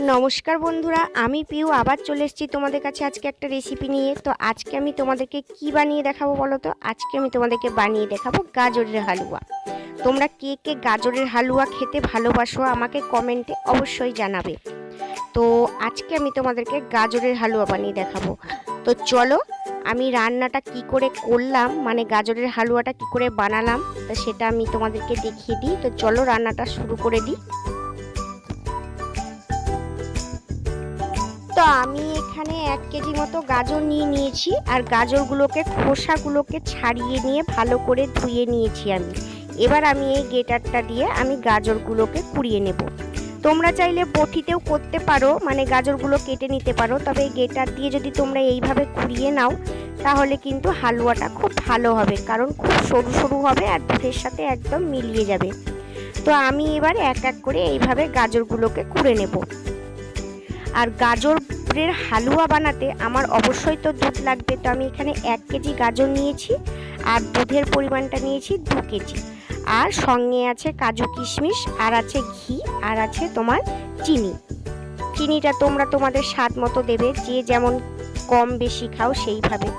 নমস্কার বন্ধুরা, আমি পিউ আবার চলে এসেছি তোমাদের কাছে আজকে একটা রেসিপি নিয়ে। তো আজকে আমি তোমাদেরকে কি বানিয়ে দেখাবো বলো তো? আজকে আমি তোমাদেরকে বানিয়ে দেখাবো গাজরের হালুয়া। তোমরা কে কে গাজরের হালুয়া খেতে ভালোবাসো আমাকে কমেন্টে অবশ্যই জানাবে। তো আজকে আমি তোমাদেরকে গাজরের হালুয়া বানিয়ে দেখাবো। তো চলো আমি রান্নাটা কি করে করলাম, মানে গাজরের হালুয়াটা কি করে বানালাম, তো সেটা আমি তোমাদেরকে দেখিয়ে দিই। তো চলো রান্নাটা শুরু করে দিই। তো আমি এখানে 1 কেজি মতো গাজর নিয়েছি, আর গাজরগুলোকে খোসাগুলোকে ছাড়িয়ে নিয়ে ভালো করে ধুয়ে নিয়েছি আমি। এবার আমি এই গ্রেটারটা দিয়ে আমি গাজরগুলোকে কুড়িয়ে নেব। তোমরা চাইলে বটিতেও করতে পারো, মানে গাজরগুলো কেটে নিতে পারো, তবে এই গ্রেটার দিয়ে যদি তোমরা এইভাবে কুড়িয়ে নাও তাহলে কিন্তু হালুয়াটা খুব ভালো হবে, কারণ খুব সরু সরু হবে আর দুধের সাথে একদম মিলিয়ে যাবে। তো আমি এবার এক এক করে এইভাবে গাজরগুলোকে কুড়ে নেব। আর গাজরের হালুয়া বানাতে আমার অবশ্যই তো দুধ লাগবে। তো আমি এখানে 1 কেজি গাজর নিয়েছি, আর দুধের পরিমাণটা নিয়েছি 2 কেজি। আর সঙ্গে আছে কাজু কিশমিশ, আর আছে ঘি, আর আছে তোমার চিনি। চিনিটা তোমরা তোমাদের স্বাদ মতো দেবে, যে যেমন কম বেশি খাও সেইভাবে।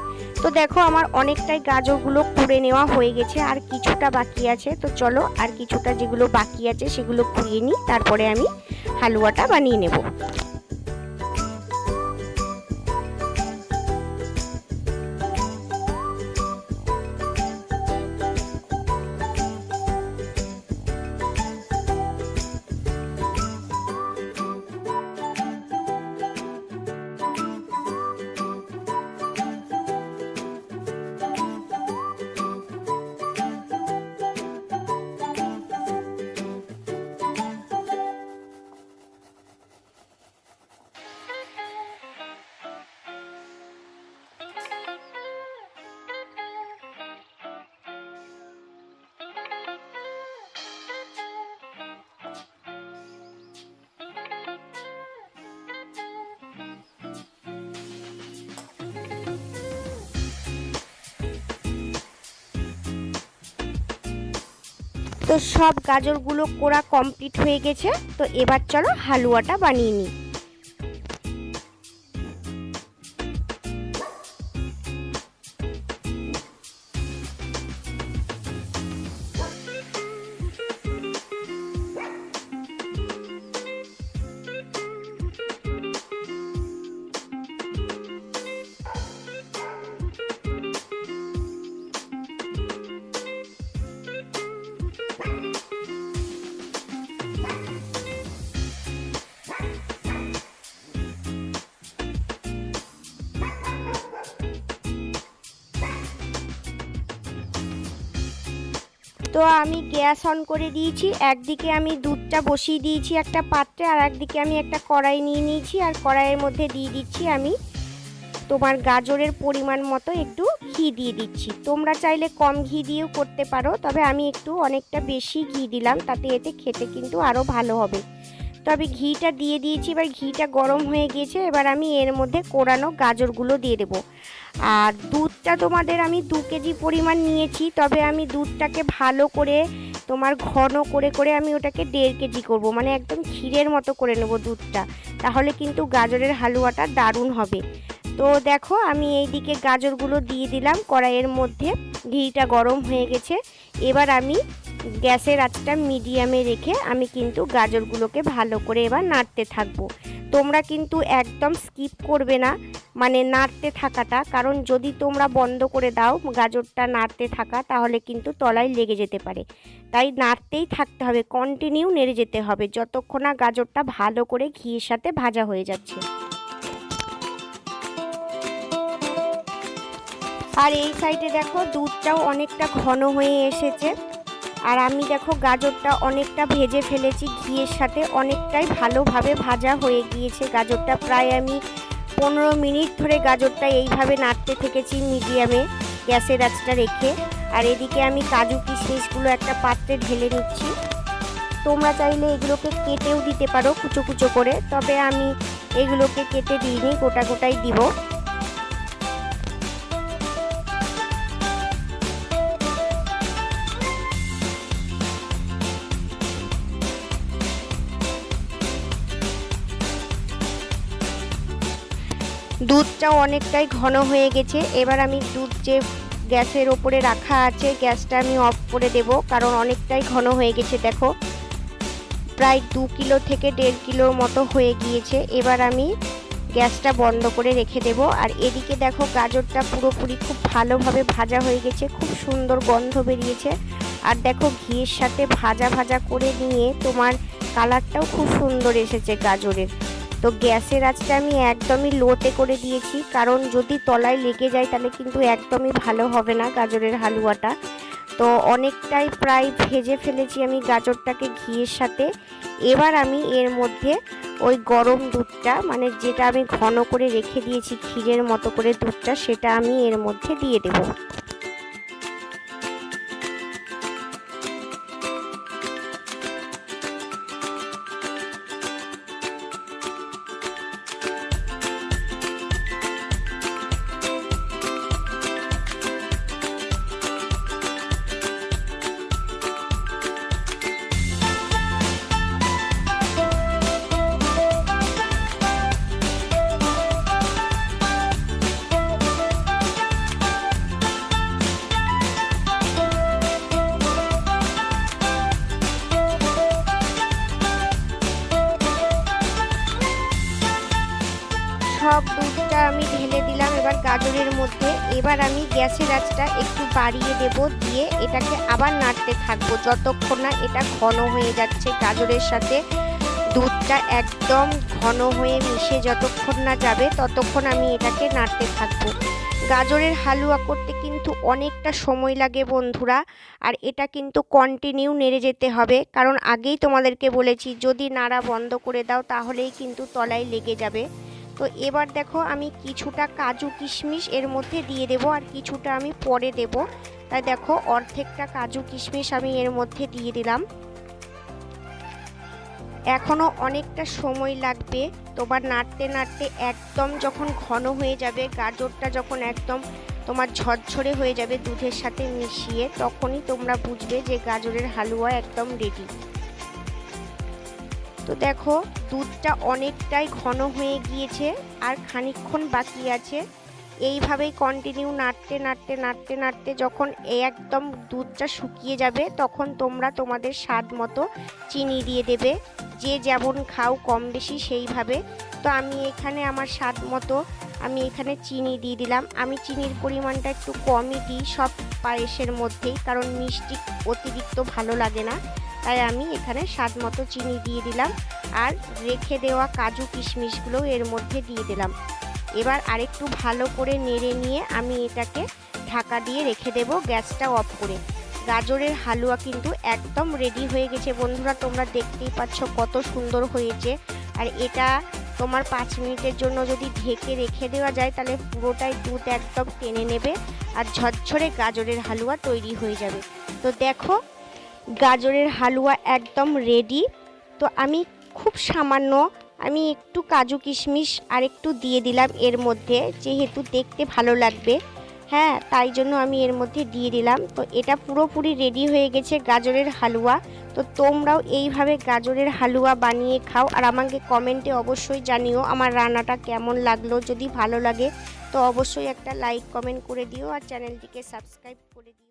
তো দেখো আমার অনেকটাই গাজরগুলো কুড়ে নেওয়া হয়ে গেছে, আর কিছুটা বাকি আছে। তো চলো আর কিছুটা যেগুলো বাকি আছে সেগুলো কুড়িয়ে নিই, তারপরে আমি হালুয়াটা বানিয়ে নেব। তো সব গাজরগুলো কোড়া কমপ্লিট হয়ে গেছে। তো এবার চলো হালুয়াটা বানিয়ে নিই। তো আমি গ্যাস অন করে দিয়েছি। একদিকে আমি দুধটা বসিয়ে দিয়েছি একটা পাত্রে, আর একদিকে আমি একটা কড়াই নিয়ে নিয়েছি, আর কড়াইয়ের মধ্যে দিয়ে দিচ্ছি আমি তোমার গাজরের পরিমাণ মতো একটু ঘি দিয়ে দিচ্ছি। তোমরা চাইলে কম ঘি দিয়েও করতে পারো, তবে আমি একটু অনেকটা বেশি ঘি দিলাম, তাতে এতে খেতে কিন্তু আরও ভালো হবে। তবে ঘিটা দিয়ে দিয়েছি, এবার ঘিটা গরম হয়ে গিয়েছে। এবার আমি এর মধ্যে কোরানো গাজরগুলো দিয়ে দেবো। আর দুধটা তোমাদের আমি 2 কেজি পরিমাণ নিয়েছি, তবে আমি দুধটাকে ভালো করে তোমার ঘন করে করে আমি ওটাকে 1.5 কেজি করব, মানে একদম ক্ষীরের মতো করে নেব দুধটা, তাহলে কিন্তু গাজরের হালুয়াটা দারুণ হবে। তো দেখো আমি এইদিকে গাজরগুলো দিয়ে দিলাম কড়াইয়ের মধ্যে, ঘিটা গরম হয়ে গেছে। এবার আমি গ্যাসের আঁচটা মিডিয়ামে রেখে আমি কিন্তু গাজরগুলোকে ভালো করে এবার নাড়তে থাকবো। তোমরা কিন্তু একদম স্কিপ করবে না, মানে নাড়তে থাকাটা, কারণ যদি তোমরা বন্ধ করে দাও গাজরটা নাড়তে থাকা, তাহলে কিন্তু তলায় লেগে যেতে পারে। তাই নাড়তেই থাকতে হবে, কন্টিনিউ নেড়ে যেতে হবে যতক্ষণ না গাজরটা ভালো করে ঘিয়ের সাথে ভাজা হয়ে যাচ্ছে। আর এই সাইডে দেখো দুধটাও অনেকটা ঘন হয়ে এসেছে, আর আমি দেখো গাজরটা অনেকটা ভেজে ফেলেছি ঘিয়ের সাথে, অনেকটাই ভালোভাবে ভাজা হয়ে গিয়েছে গাজরটা। প্রায় আমি 15 মিনিট ধরে গাজরটা এইভাবে নাড়তে থেকেছি মিডিয়ামে গ্যাসের আঁচটা রেখে। আর এদিকে আমি কাজু কিশমিশগুলো একটা পাত্রে ঢেলে নিচ্ছি। তোমরা চাইলে এগুলোকে কেটেও দিতে পারো কুচো কুচো করে, তবে আমি এগুলোকে কেটে দিইনি, গোটা গোটাই দিব। দুধটাও অনেকটাই ঘন হয়ে গেছে। এবার আমি দুধ যে গ্যাসের ওপরে রাখা আছে গ্যাসটা আমি অফ করে দেব, কারণ অনেকটাই ঘন হয়ে গেছে। দেখো প্রায় 2 কিলো থেকে 1.5 কিলোর মতো হয়ে গিয়েছে। এবার আমি গ্যাসটা বন্ধ করে রেখে দেব। আর এদিকে দেখো গাজরটা পুরোপুরি খুব ভালোভাবে ভাজা হয়ে গেছে, খুব সুন্দর গন্ধ বেরিয়েছে। আর দেখো ঘিয়ের সাথে ভাজা ভাজা করে নিয়ে তোমার কালারটাও খুব সুন্দর এসেছে গাজরের। তো গ্যাসের আঁচটা আমি একদমই লোতে করে দিয়েছি, কারণ যদি তলায় লেগে যায় তাহলে কিন্তু একদমই ভালো হবে না গাজরের হালুয়াটা। তো অনেকটাই প্রায় ভেজে ফেলেছি আমি গাজরটাকে ঘিয়ের সাথে। এবার আমি এর মধ্যে ওই গরম দুধটা, মানে যেটা আমি ঘন করে রেখে দিয়েছি ক্ষীরের মতো করে দুধটা, সেটা আমি এর মধ্যে দিয়ে দেব। সব দুধটা আমি ঢেলে দিলাম এবার গাজরের মধ্যে। এবার আমি গ্যাসের আঁচটা একটু বাড়িয়ে দেব, দিয়ে এটাকে আবার নাড়তে থাকবো যতক্ষণ না এটা ঘন হয়ে যাচ্ছে গাজরের সাথে। দুধটা একদম ঘন হয়ে মিশে যতক্ষণ না যাবে ততক্ষণ আমি এটাকে নাড়তে থাকবো। গাজরের হালুয়া করতে কিন্তু অনেকটা সময় লাগে বন্ধুরা, আর এটা কিন্তু কন্টিনিউ নেড়ে যেতে হবে, কারণ আগেই তোমাদেরকে বলেছি যদি নাড়া বন্ধ করে দাও তাহলেই কিন্তু তলায় লেগে যাবে। তো এবার দেখো আমি কিছুটা কাজু কিশমিশ এর মধ্যে দিয়ে দেব, আর কিছুটা আমি পরে দেব। তাই দেখো অর্ধেকটা কাজু কিশমিশ আমি এর মধ্যে দিয়ে দিলাম। এখনও অনেকটা সময় লাগবে, তোমার নাড়তে নাড়তে একদম যখন ঘন হয়ে যাবে, গাজরটা যখন একদম তোমার ঝরঝরে হয়ে যাবে দুধের সাথে মিশিয়ে, তখনই তোমরা বুঝবে যে গাজরের হালুয়া একদম রেডি। তো দেখো দুধটা অনেকটাই ঘন হয়ে গিয়েছে, আর খানিকক্ষণ বাকি আছে। এইভাবেই কন্টিনিউ নাড়তে নাড়তে নাড়তে নাড়তে যখন একদম দুধটা শুকিয়ে যাবে তখন তোমরা তোমাদের স্বাদ মতো চিনি দিয়ে দেবে, যে যেমন খাও কম বেশি সেইভাবে। তো আমি এখানে আমার স্বাদ মতো আমি এখানে চিনি দিয়ে দিলাম। আমি চিনির পরিমাণটা একটু কমই দিই সব পায়েসের মধ্যেই, কারণ মিষ্টি অতিরিক্ত ভালো লাগে না, তাই আমি এখানে স্বাদ মতো চিনি দিয়ে দিলাম। আর রেখে দেওয়া কাজু কিশমিশগুলো এর মধ্যে দিয়ে দিলাম। এবার আরেকটু ভালো করে নেড়ে নিয়ে আমি এটাকে ঢাকা দিয়ে রেখে দেব গ্যাসটা অফ করে। গাজরের হালুয়া কিন্তু একদম রেডি হয়ে গেছে বন্ধুরা, তোমরা দেখতেই পাচ্ছ কত সুন্দর হয়েছে। আর এটা তোমার 5 মিনিটের জন্য যদি ঢেকে রেখে দেওয়া যায় তাহলে পুরোটাই দুধ একদম টেনে নেবে, আর ঝরঝরে গাজরের হালুয়া তৈরি হয়ে যাবে। তো দেখো গাজরের হালুয়া একদম রেডি। তো আমি খুব সামান্য আমি একটু কাজু কিশমিশ আর একটু দিয়ে দিলাম এর মধ্যে, যেহেতু দেখতে ভালো লাগবে, হ্যাঁ তাই জন্য আমি এর মধ্যে দিয়ে দিলাম। তো এটা পুরোপুরি রেডি হয়ে গেছে গাজরের হালুয়া। তো তোমরাও এইভাবে গাজরের হালুয়া বানিয়ে খাও, আর আমাকে কমেন্টে অবশ্যই জানিও আমার রান্নাটা কেমন লাগলো। যদি ভালো লাগে তো অবশ্যই একটা লাইক কমেন্ট করে দিও, আর চ্যানেলটিকে সাবস্ক্রাইব করে দিও।